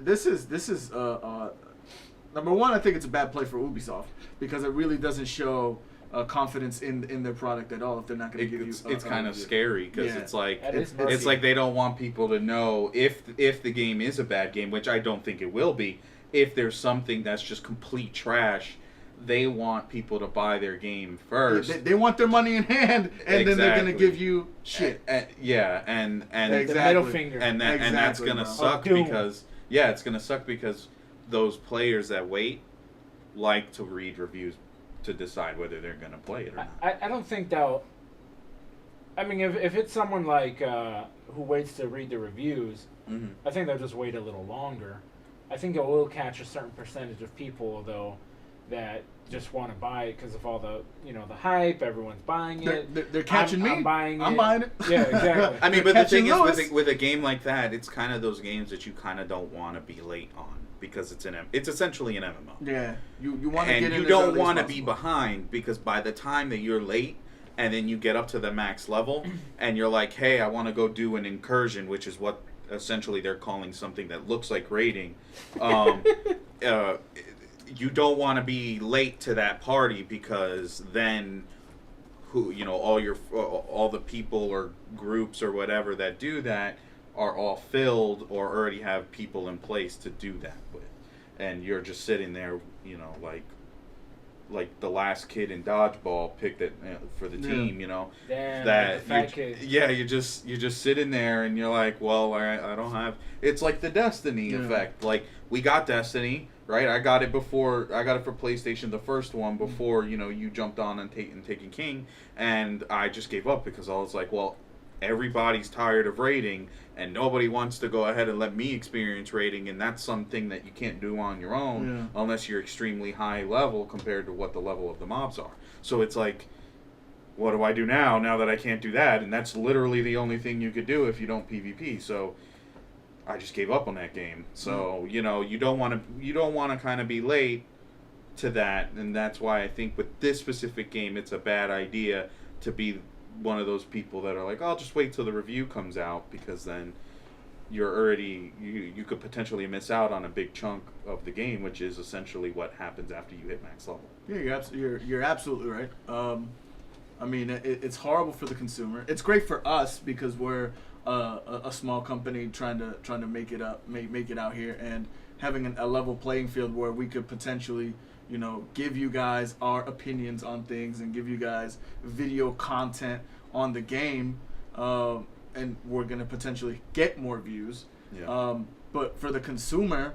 this is number one. I think it's a bad play for Ubisoft because it really doesn't show confidence in their product at all. If they're not going to give you, it's kind of scary because it's like they don't want people to know if the game is a bad game, which I don't think it will be. If there's something that's just complete trash, they want people to buy their game first. They want their money in hand, and then they're going to give you shit. And the middle finger, and that's going to suck because it's going to suck because those players that wait like to read reviews to decide whether they're going to play it or not. I don't think they'll. I mean, if it's someone like who waits to read the reviews, I think they'll just wait a little longer. I think it will catch a certain percentage of people, though, that just want to buy it because of all the the hype. Everyone's buying it. They're catching me. I'm buying it. I'm buying it. Yeah, exactly. I mean, but the thing is, with a game like that, it's kind of those games that you kind of don't want to be late on because it's essentially an MMO. Yeah, you want to get in. And you don't want to be behind because by the time that you're late and then you get up to the max level and you're like, hey, I want to go do an incursion, which is what essentially they're calling something that looks like raiding. You don't want to be late to that party because then all the people or groups or whatever that do that are all filled or already have people in place to do that with, and you're just sitting there like the last kid in dodgeball picked it for the team, Damn, that the fat kid. you're just sitting there and you're like, well, I don't have. It's like the Destiny effect. Like we got Destiny, right? I got it for PlayStation, the first one before you jumped on and taken King, and I just gave up because I was like, well, everybody's tired of raiding, and nobody wants to go ahead and let me experience raiding, and that's something that you can't do on your own unless you're extremely high level compared to what the level of the mobs are. So it's like, what do I do now that I can't do that? And that's literally the only thing you could do if you don't PvP. So I just gave up on that game. So, you know, you don't want to kind of be late to that, and that's why I think with this specific game it's a bad idea to be one of those people that are like, I'll just wait till the review comes out, because then you're already you could potentially miss out on a big chunk of the game, which is essentially what happens after you hit max level. Yeah, you're absolutely right. I mean, it's horrible for the consumer. It's great for us because we're a small company trying to make it out here, and having a level playing field where we could potentially, you know, give you guys our opinions on things and give you guys video content on the game, and we're gonna potentially get more views. Yeah. But for the consumer,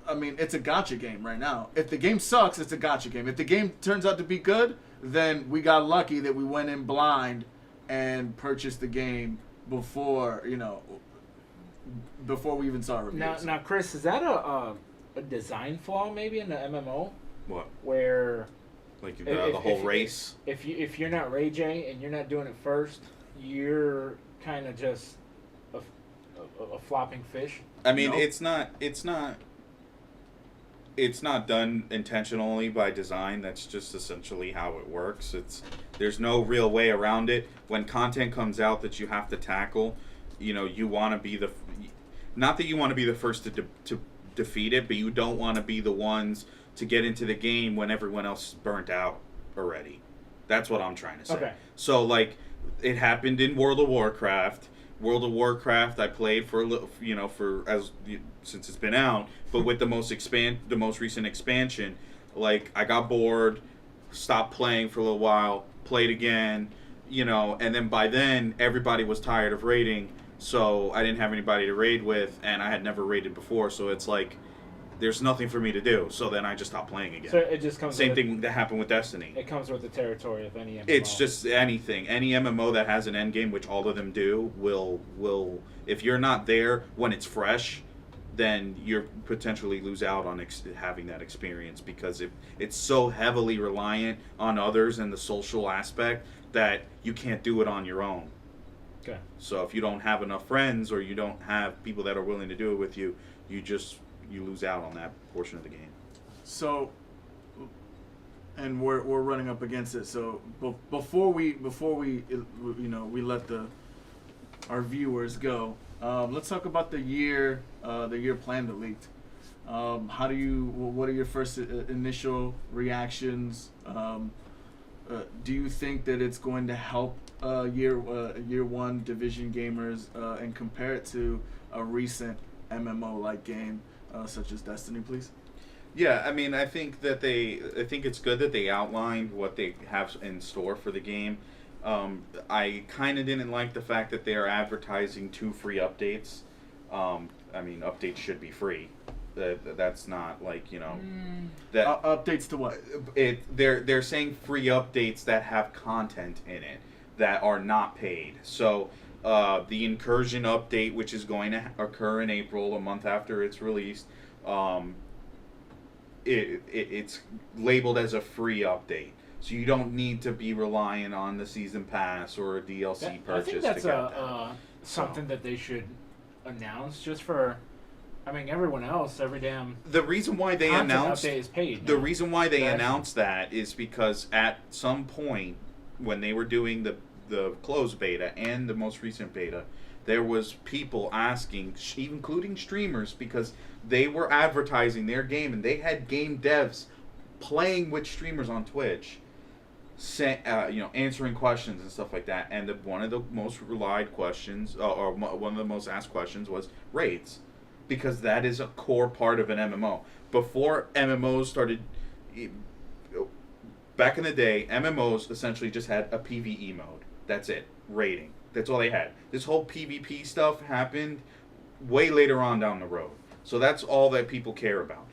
I mean, it's a gacha game right now. If the game sucks, it's a gacha game. If the game turns out to be good, then we got lucky that we went in blind and purchased the game before we even saw reviews. Now, Chris, is that a design flaw maybe in the MMO? What? Where like the whole race? If you're not Ray J and you're not doing it first, you're kind of just a flopping fish. I mean, it's not done intentionally by design. That's just essentially how it works. There's no real way around it. When content comes out that you have to tackle, you know, you want to be not that you want to be the first to defeat it, but you don't want to be the ones to get into the game when everyone else is burnt out already. That's what I'm trying to say. Okay. So, like, it happened in World of Warcraft. World of Warcraft, I played for a little, since it's been out. But with the most recent expansion, like, I got bored, stopped playing for a little while, played again, and then by then everybody was tired of raiding, so I didn't have anybody to raid with, and I had never raided before, so it's like there's nothing for me to do. So then I just stopped playing again. So it just comes. Same thing that happened with Destiny. It comes with the territory of any MMO. It's just anything. Any MMO that has an end game, which all of them do, will if you're not there when it's fresh, then you're potentially lose out on having that experience, because it's so heavily reliant on others and the social aspect that you can't do it on your own. Okay. So if you don't have enough friends, or you don't have people that are willing to do it with you, you lose out on that portion of the game. So, and we're running up against it. So before we let our viewers go, let's talk about the year plan that leaked. What are your first initial reactions? Do you think that it's going to help year one Division gamers, and compare it to a recent MMO like game such as Destiny, please? Yeah, I mean, I think it's good that they outlined what they have in store for the game. I kind of didn't like the fact that they are advertising 2 free updates. I mean, updates should be free. That's not like, that updates to what? They're saying free updates that have content in it that are not paid. So the Incursion update, which is going to occur in April, a month after it's released, it's labeled as a free update. So you don't need to be relying on the season pass or a DLC purchase. I think that's to get that. something that they should announce just for. I mean, everyone else, every damn. The reason why they announced update is paid. The reason why they announced that is because at some point when they were doing the closed beta and the most recent beta, there was people asking, including streamers, because they were advertising their game and they had game devs playing with streamers on Twitch, answering questions and stuff like that. And one of the most relied questions, or one of the most asked questions, was raids, because that is a core part of an MMO. Before MMOs started, back in the day, MMOs essentially just had a PvE mode. That's it. Raiding. That's all they had. This whole PvP stuff happened way later on down the road. So that's all that people care about.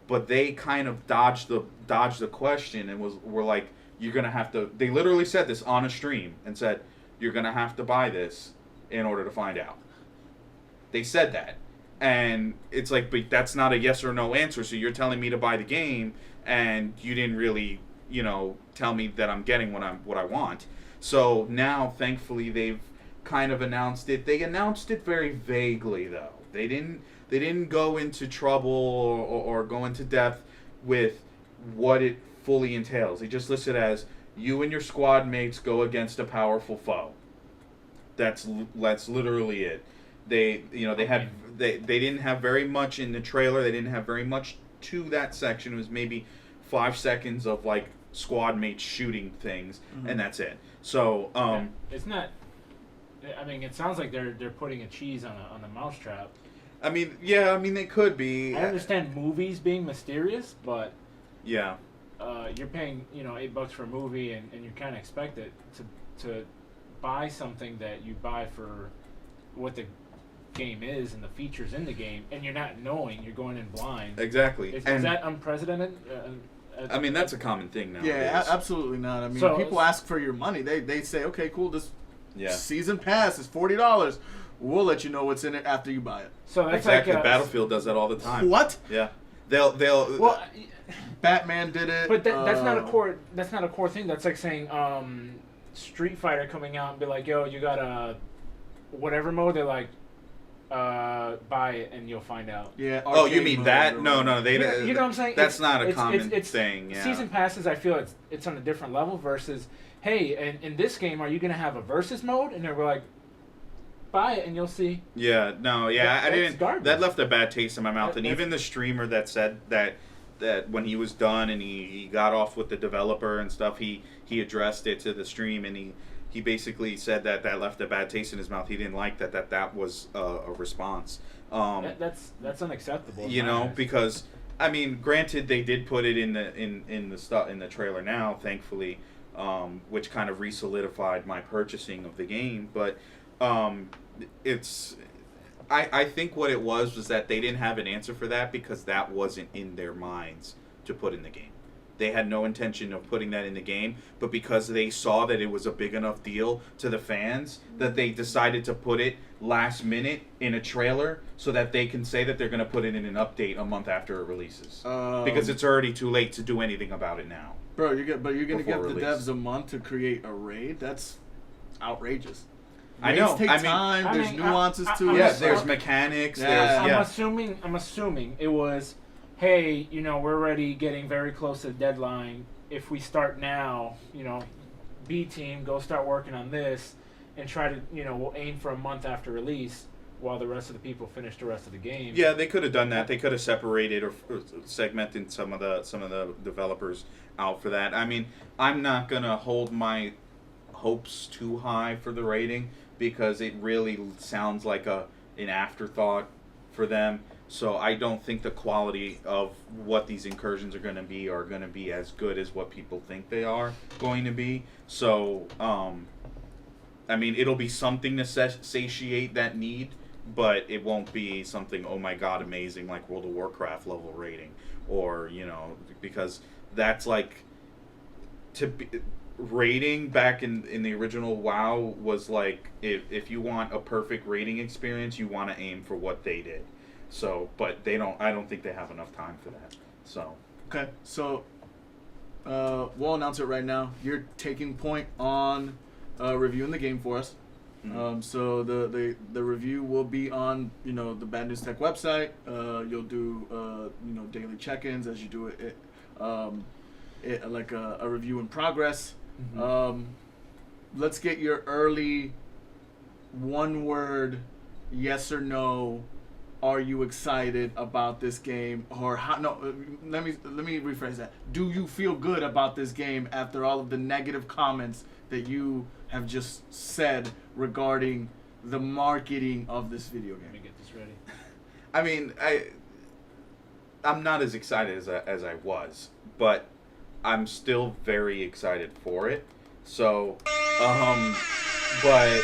But they kind of dodged the question and were like, you're going to have to... They literally said this on a stream and said, you're going to have to buy this in order to find out. They said that. And it's like, but that's not a yes or no answer. So you're telling me to buy the game, and you didn't really, tell me that I'm getting what I want. So now, thankfully, they've kind of announced it. They announced it very vaguely, though. They didn't go into trouble or go into depth with what it fully entails. They just listed as you and your squad mates go against a powerful foe. That's literally it. They didn't have very much in the trailer. They didn't have very much to that section. It was maybe 5 seconds of like squad mates shooting things, and that's it. So it's not. I mean, it sounds like they're putting a cheese on a mousetrap. I mean, yeah. I mean, they could be. I understand movies being mysterious, but yeah, you're paying $8 for a movie, and you kind of expect it to buy something that you buy for what the game is and the features in the game, and you're not knowing, you're going in blind. Exactly. Is that unprecedented? I mean, that's a common thing now. Yeah, absolutely not. I mean, people ask for your money. They say, okay, cool, this season pass is $40. We'll let you know what's in it after you buy it. So that's exactly. like Battlefield does that all the time. What? Yeah, they'll. Well, Batman did it. But that's not a core. That's not a core thing. That's like saying Street Fighter coming out and be like, yo, you got a whatever mode. They're like, buy it and you'll find out. Yeah. Oh, you mean that? No, they. You know what I'm saying? That's not a common thing. Yeah. Season passes, I feel it's on a different level versus, hey, in this game, are you gonna have a versus mode? And they were like, buy it and you'll see. Yeah. No. Yeah. I didn't. Garbage. That left a bad taste in my mouth. And even the streamer that said that when he was done and he got off with the developer and stuff, he addressed it to the stream, and he basically said that left a bad taste in his mouth. He didn't like that was a response. That's unacceptable. Because I mean, granted, they did put it in the trailer now, thankfully, which kind of re-solidified my purchasing of the game. But I think what it was that they didn't have an answer for that because that wasn't in their minds to put in the game. They had no intention of putting that in the game, but because they saw that it was a big enough deal to the fans, that they decided to put it last minute in a trailer so that they can say that they're going to put it in an update a month after it releases. Because it's already too late to do anything about it now. Bro, you're going to give the devs a month to create a raid? That's outrageous. I know. Take time. There's nuances to it. Yeah, there's mechanics. Yeah. I'm assuming it was, hey, we're already getting very close to the deadline. If we start now, B team, go start working on this, and try to, we'll aim for a month after release, while the rest of the people finish the rest of the game. Yeah, they could have done that. They could have separated or segmented some of the developers out for that. I mean, I'm not gonna hold my hopes too high for the rating because it really sounds like an afterthought for them. So I don't think the quality of what these incursions are going to be as good as what people think they are going to be. So, I mean, it'll be something to satiate that need, but it won't be something, oh my god, amazing, like World of Warcraft level rating. Or, because that's like, rating back in the original WoW was like, if you want a perfect rating experience, you want to aim for what they did. So, but I don't think they have enough time for that. So. Okay, so we'll announce it right now. You're taking point on reviewing the game for us. Mm-hmm. So the review will be on the BadNewsTech website. You'll do daily check-ins as you do it like a review in progress. Mm-hmm. Let's get your early one-word yes or no. Are you excited about this game? Or how? No, let me rephrase that. Do you feel good about this game after all of the negative comments that you have just said regarding the marketing of this video game? Let me get this ready. I mean, I'm not as excited as I was, but I'm still very excited for it. So, but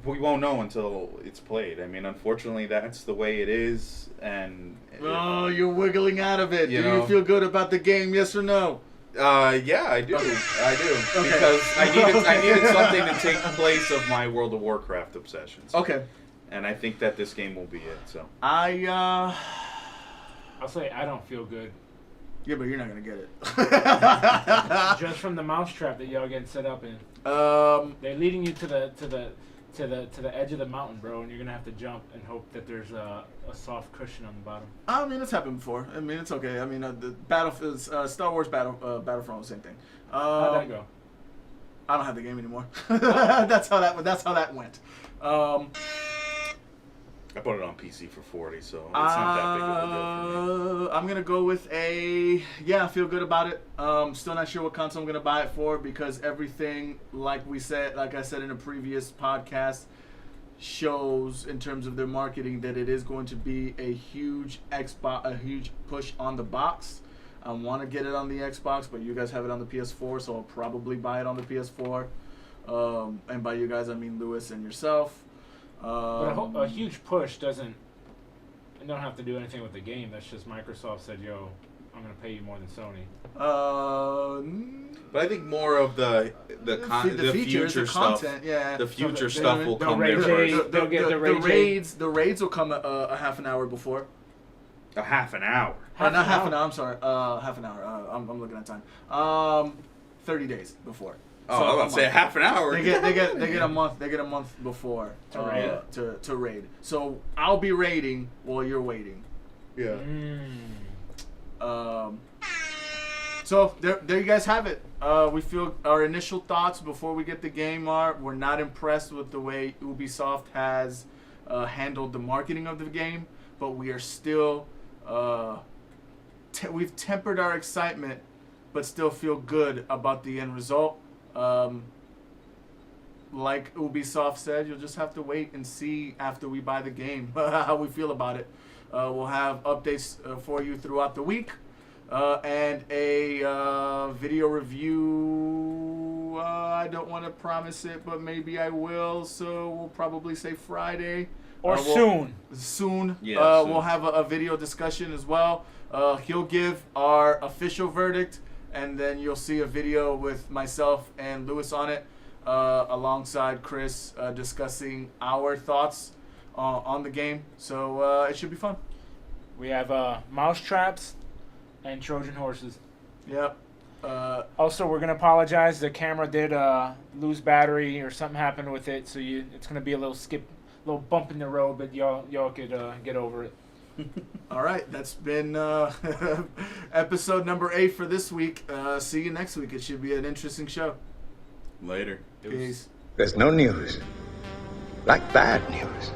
we won't know until it's played. I mean, unfortunately, that's the way it is. And you're wiggling out of it. Do you feel good about the game? Yes or no? Yeah, I do. Okay. I do. Okay. Because I needed something to take the place of my World of Warcraft obsessions. Okay. And I think that this game will be it. So I'll say I don't feel good. Yeah, but you're not gonna get it. Just from the mousetrap that y'all getting set up in. They're leading you to the edge of the mountain, bro, and you're gonna have to jump and hope that there's a soft cushion on the bottom. I mean, it's happened before. I mean, it's okay. I mean, the Battlefield, Star Wars Battlefront, same thing. How'd that go? I don't have the game anymore. That's how that went. I put it on PC for $40, so it's not that big of a deal for me. I'm gonna go with I feel good about it. Still not sure what console I'm gonna buy it for because everything, like I said in a previous podcast, shows in terms of their marketing that it is going to be a huge push on the box. I want to get it on the Xbox, but you guys have it on the PS4, so I'll probably buy it on the PS4. And by you guys, I mean Lewis and yourself. But a huge push don't have to do anything with the game. That's just Microsoft said, "Yo, I'm gonna pay you more than Sony." But I think more of the features, future the stuff. content, yeah. The future stuff will come Ray there J- first. They'll get the raids will come a half an hour before. A half an hour. Not half an hour. I'm sorry. Half an hour. I'm looking at time. 30 days before. Oh, I was about to say half an hour. They get a month. They get a month before to raid. So I'll be raiding while you're waiting. Yeah. So there you guys have it. We feel our initial thoughts before we get the game are we're not impressed with the way Ubisoft has handled the marketing of the game, but we are still we've tempered our excitement, but still feel good about the end result. Like Ubisoft said, you'll just have to wait and see after we buy the game how we feel about it. We'll have updates for you throughout the week and a video review. I don't want to promise it, but maybe I will. So we'll probably say Friday or soon. Soon. Yeah, We'll have a video discussion as well. He'll give our official verdict. And then you'll see a video with myself and Lewis on it, alongside Chris discussing our thoughts on the game. So it should be fun. We have mouse traps and Trojan horses. Yep. Also, we're gonna apologize. The camera did lose battery or something happened with it, so it's gonna be a little bump in the road, but y'all could get over it. All right, that's been episode number 8 for this week. See you next week. It should be an interesting show. Later. Peace. There's no news like bad news.